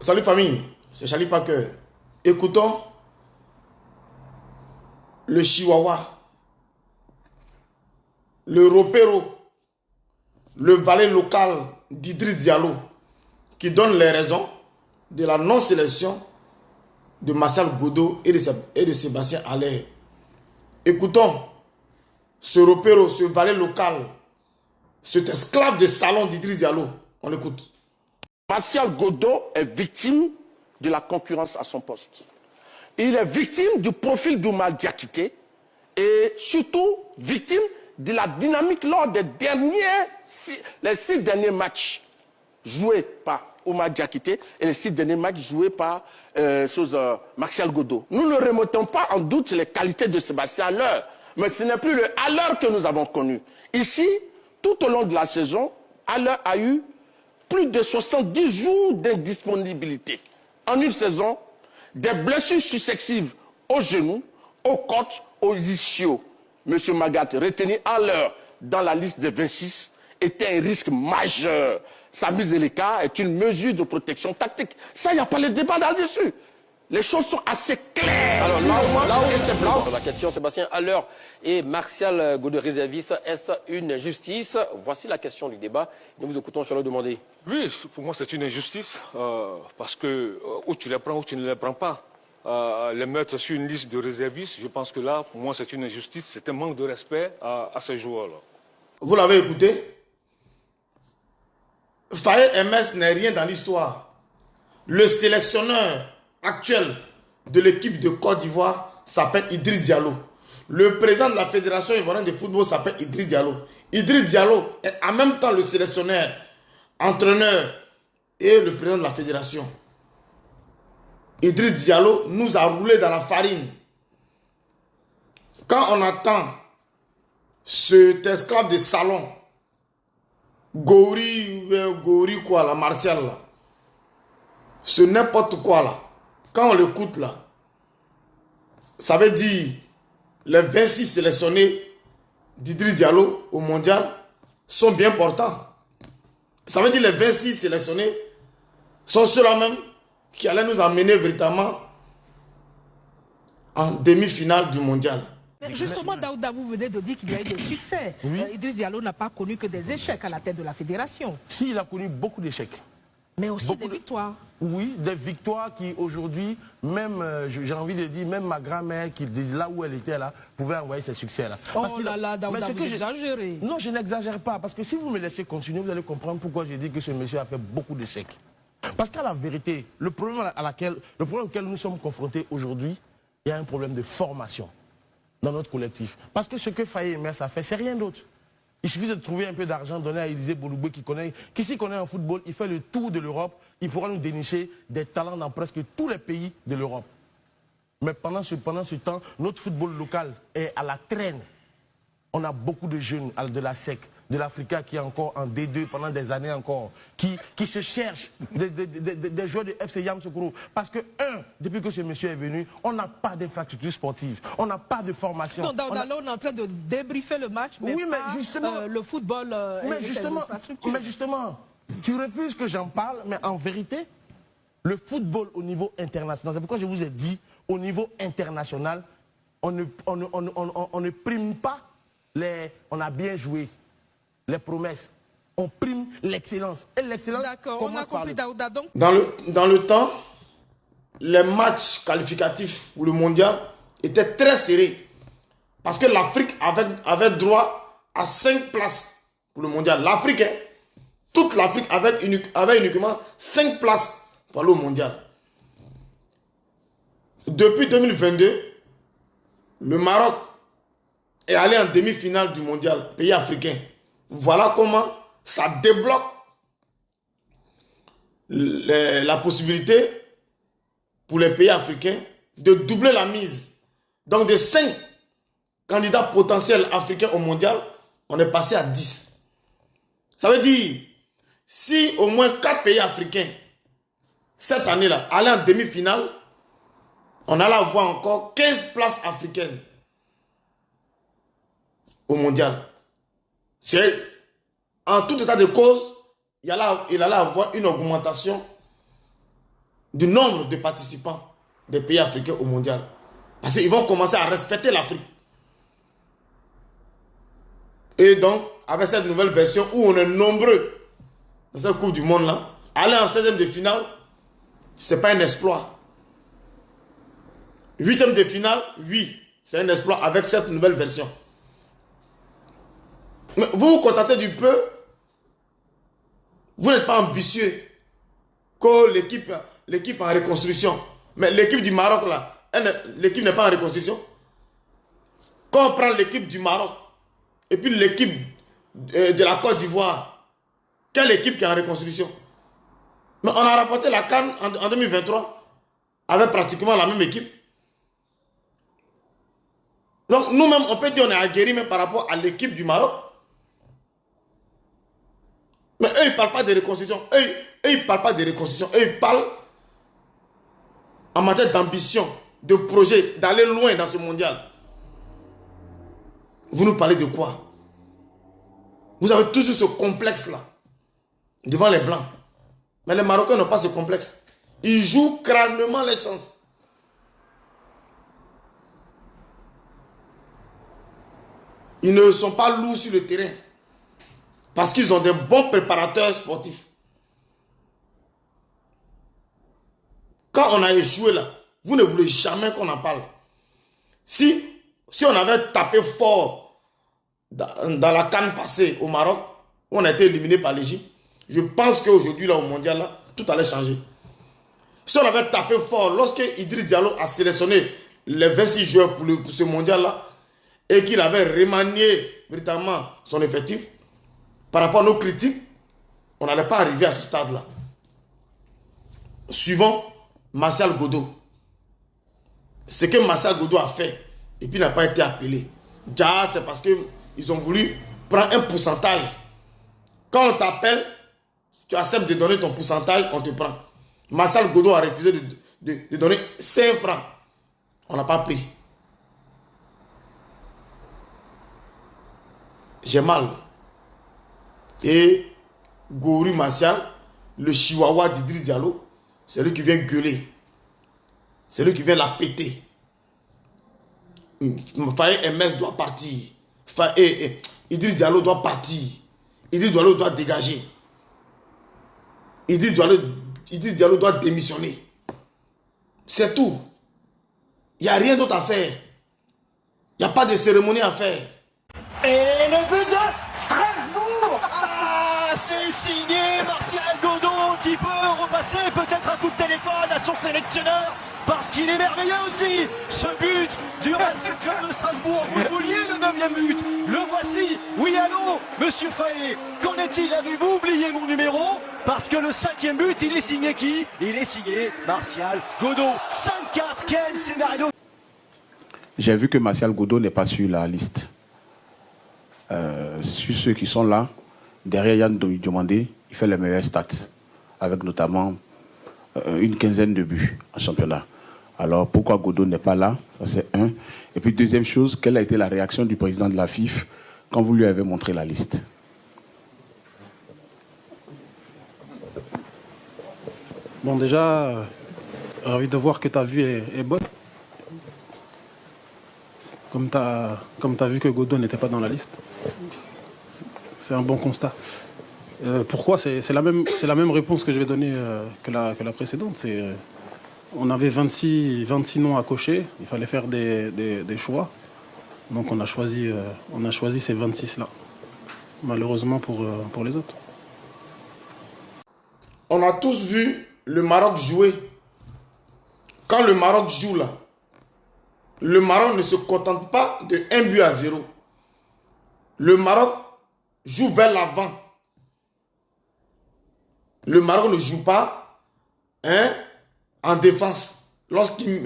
Salut famille, c'est Charlie Parker. Écoutons le Chihuahua, le Ropero, le valet local d'Idriss Diallo qui donne les raisons de la non-sélection de Martial Godo et de Sébastien Haller. Écoutons ce Ropero, ce valet local, cet esclave de salon d'Idriss Diallo. On écoute. Martial Godo est victime de la concurrence à son poste. Il est victime du profil d'Oumar Diakité et surtout victime de la dynamique lors des les 6 derniers matchs joués par Oumar Diakité et les 6 derniers matchs joués par Martial Godo. Nous ne remettons pas en doute les qualités de Sébastien Haller, mais ce n'est plus le Haller que nous avons connu. Ici, tout au long de la saison, Haller a eu plus de 70 jours d'indisponibilité. En une saison, des blessures successives aux genoux, aux côtes, aux ischios. Monsieur Magat, retenir Haller dans la liste des 26 était un risque majeur. Sa mise à l'écart est une mesure de protection tactique. Ça, il n'y a pas de débat là-dessus. Les choses sont assez claires. Alors la question, Sébastien Haller et Martial Godo réserviste, est-ce une injustice? Voici la question du débat. Nous vous écoutons, Charles demander. Oui, pour moi c'est une injustice parce que ou tu les prends ou tu ne les prends pas. Les mettre sur une liste de réservistes, je pense que là, pour moi c'est une injustice, c'est un manque de respect à ces joueurs-là. Vous l'avez écouté? Faye MS n'est rien dans l'histoire. Le sélectionneur actuel de l'équipe de Côte d'Ivoire s'appelle Idriss Diallo. Le président de la Fédération ivoirienne de football s'appelle Idriss Diallo. Idriss Diallo est en même temps le sélectionneur, entraîneur et le président de la fédération. Idriss Diallo nous a roulé dans la farine. Quand on attend cet esclave de salon, Gori quoi là, Martial là, ce n'importe quoi là, quand on l'écoute là, ça veut dire les 26 sélectionnés d'Idriss Diallo au mondial sont bien portants. Ça veut dire les 26 sélectionnés sont ceux-là même qui allaient nous amener véritablement en demi-finale du mondial. Mais justement, Daouda, vous venez de dire qu'il y a eu des succès. Oui. Idriss Diallo n'a pas connu que des échecs à la tête de la fédération. Si, il a connu beaucoup d'échecs. Mais aussi des victoires. Oui, des victoires qui aujourd'hui, même, j'ai envie de dire, même ma grand-mère, qui là où elle était là, pouvait envoyer ces succès-là. Oh là là, Daouda, vous exagérez. Non, je n'exagère pas, parce que si vous me laissez continuer, vous allez comprendre pourquoi j'ai dit que ce monsieur a fait beaucoup d'échecs. Parce qu'à la vérité, le problème auquel nous sommes confrontés aujourd'hui, il y a un problème de formation dans notre collectif. Parce que ce que Faye Mers a fait, c'est rien d'autre. Il suffit de trouver un peu d'argent, donner à Élisée Bouloubé qui s'y connaît en football, il fait le tour de l'Europe, il pourra nous dénicher des talents dans presque tous les pays de l'Europe. Mais pendant ce temps, notre football local est à la traîne. On a beaucoup de jeunes de la SEC, de l'Africa qui est encore en D2 pendant des années encore, qui se cherchent, des joueurs de FC Yamoussoukro. Parce que, depuis que ce monsieur est venu, on n'a pas d'infrastructure sportive, on n'a pas de formation. Non, là, on est en train de débriefer le match, mais oui, mais pas justement, le football mais justement, tu refuses que j'en parle, mais en vérité, le football au niveau international, c'est pourquoi je vous ai dit, au niveau international, on ne prime pas on a bien joué. Les promesses. On prime l'excellence. Et l'excellence. D'accord, on a compris, Daouda. Donc... Dans le temps, les matchs qualificatifs pour le mondial étaient très serrés. Parce que l'Afrique avait droit à 5 places pour le mondial. L'Afrique, toute l'Afrique avait uniquement 5 places pour aller au mondial. Depuis 2022, le Maroc est allé en demi-finale du mondial, pays africain. Voilà comment ça débloque la possibilité pour les pays africains de doubler la mise. Donc de 5 candidats potentiels africains au mondial, on est passé à 10. Ça veut dire, si au moins 4 pays africains, cette année-là, allaient en demi-finale, on allait avoir encore 15 places africaines au mondial. C'est en tout état de cause, il allait avoir une augmentation du nombre de participants des pays africains au mondial. Parce qu'ils vont commencer à respecter l'Afrique. Et donc, avec cette nouvelle version où on est nombreux dans cette Coupe du Monde là, aller en 16e de finale, ce n'est pas un exploit. 8e de finale, oui, c'est un exploit avec cette nouvelle version. Mais vous vous contentez du peu, vous n'êtes pas ambitieux que l'équipe en reconstruction. Mais l'équipe du Maroc là, l'équipe n'est pas en reconstruction. Quand on prend l'équipe du Maroc et puis l'équipe de la Côte d'Ivoire, quelle équipe qui est en reconstruction? Mais on a rapporté la CAN en 2023 avec pratiquement la même équipe. Donc nous-mêmes, on peut dire qu'on est aguerris même par rapport à l'équipe du Maroc. Mais eux, ils ne parlent pas de reconstruction. Eux, ils ne parlent pas de reconstruction. Eux, ils parlent en matière d'ambition, de projet, d'aller loin dans ce mondial. Vous nous parlez de quoi? Vous avez toujours ce complexe-là devant les Blancs. Mais les Marocains n'ont pas ce complexe. Ils jouent crânement les chances. Ils ne sont pas lourds sur le terrain. Parce qu'ils ont des bons préparateurs sportifs. Quand on a échoué là, vous ne voulez jamais qu'on en parle. Si on avait tapé fort dans la CAN passée au Maroc, où on a été éliminé par l'Égypte, je pense qu'aujourd'hui, là, au mondial, là, tout allait changer. Si on avait tapé fort, lorsque Idriss Diallo a sélectionné les 26 joueurs pour ce mondial-là, et qu'il avait remanié véritablement son effectif, par rapport à nos critiques, on n'allait pas arriver à ce stade-là. Suivons Martial Godo. Ce que Martial Godo a fait, et puis n'a pas été appelé. Déjà, c'est parce qu'ils ont voulu prendre un pourcentage. Quand on t'appelle, tu acceptes de donner ton pourcentage, on te prend. Martial Godo a refusé de donner 5 francs. On n'a pas pris. J'ai mal. Et Gourou Martial, le chihuahua d'Idriss Diallo, c'est lui qui vient gueuler. C'est lui qui vient la péter. Faye MS doit partir. Idriss Diallo doit partir. Idriss Diallo doit dégager. Idriss Diallo doit démissionner. C'est tout. Il n'y a rien d'autre à faire. Il n'y a pas de cérémonie à faire. Et le but de Strasbourg. Ah, c'est signé Martial Godo qui peut repasser peut-être un coup de téléphone à son sélectionneur parce qu'il est merveilleux aussi. Ce but du Racing Club de Strasbourg. Vous vouliez le 9e but. Le voici. Oui, allô, monsieur Faye. Qu'en est-il? Avez-vous oublié mon numéro? Parce que le 5e but, il est signé qui? Il est signé Martial Godo. 5-4, quel scénario? J'ai vu que Martial Godo n'est pas sur la liste. Sur ceux qui sont là, derrière Yann Diomandé, il fait les meilleurs stats, avec notamment une quinzaine de buts en championnat. Alors pourquoi Godo n'est pas là? Ça c'est un. Et puis deuxième chose, quelle a été la réaction du président de la FIF quand vous lui avez montré la liste? Bon, déjà, ravi de voir que ta vue est bonne. Comme tu as vu que Godo n'était pas dans la liste. C'est un bon constat. Pourquoi? C'est la même réponse que je vais donner que la précédente. On avait 26 noms à cocher, il fallait faire des choix. Donc on a choisi ces 26-là, malheureusement pour les autres. On a tous vu le Maroc jouer. Quand le Maroc joue là, le Maroc ne se contente pas de 1-0. Le Maroc joue vers l'avant. Le Maroc ne joue pas en défense lorsqu'il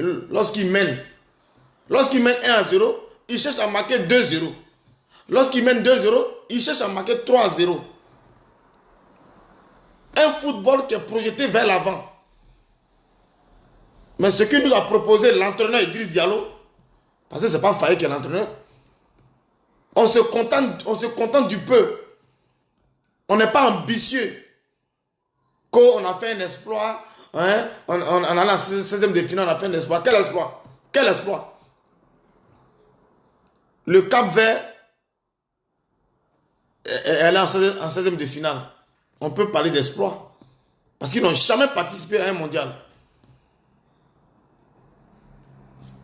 mène. Lorsqu'il mène 1-0, il cherche à marquer 2-0. Lorsqu'il mène 2-0, il cherche à marquer 3-0. Un football qui est projeté vers l'avant. Mais ce que nous a proposé l'entraîneur Idriss Diallo, parce que ce n'est pas Faye qui est l'entraîneur, on se contente du peu. On n'est pas ambitieux. Qu'on a fait un exploit, hein, on allait en 16e de finale, on a fait un espoir. Quel espoir? Quel espoir? Le Cap-Vert est en 16e de finale. On peut parler d'espoir. Parce qu'ils n'ont jamais participé à un mondial.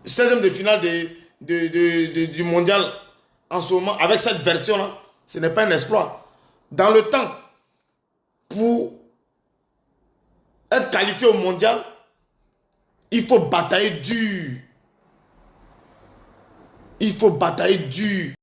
16e de finale du mondial en ce moment, avec cette version-là, ce n'est pas un exploit. Dans le temps, pour être qualifié au mondial, il faut batailler dur. Il faut batailler dur.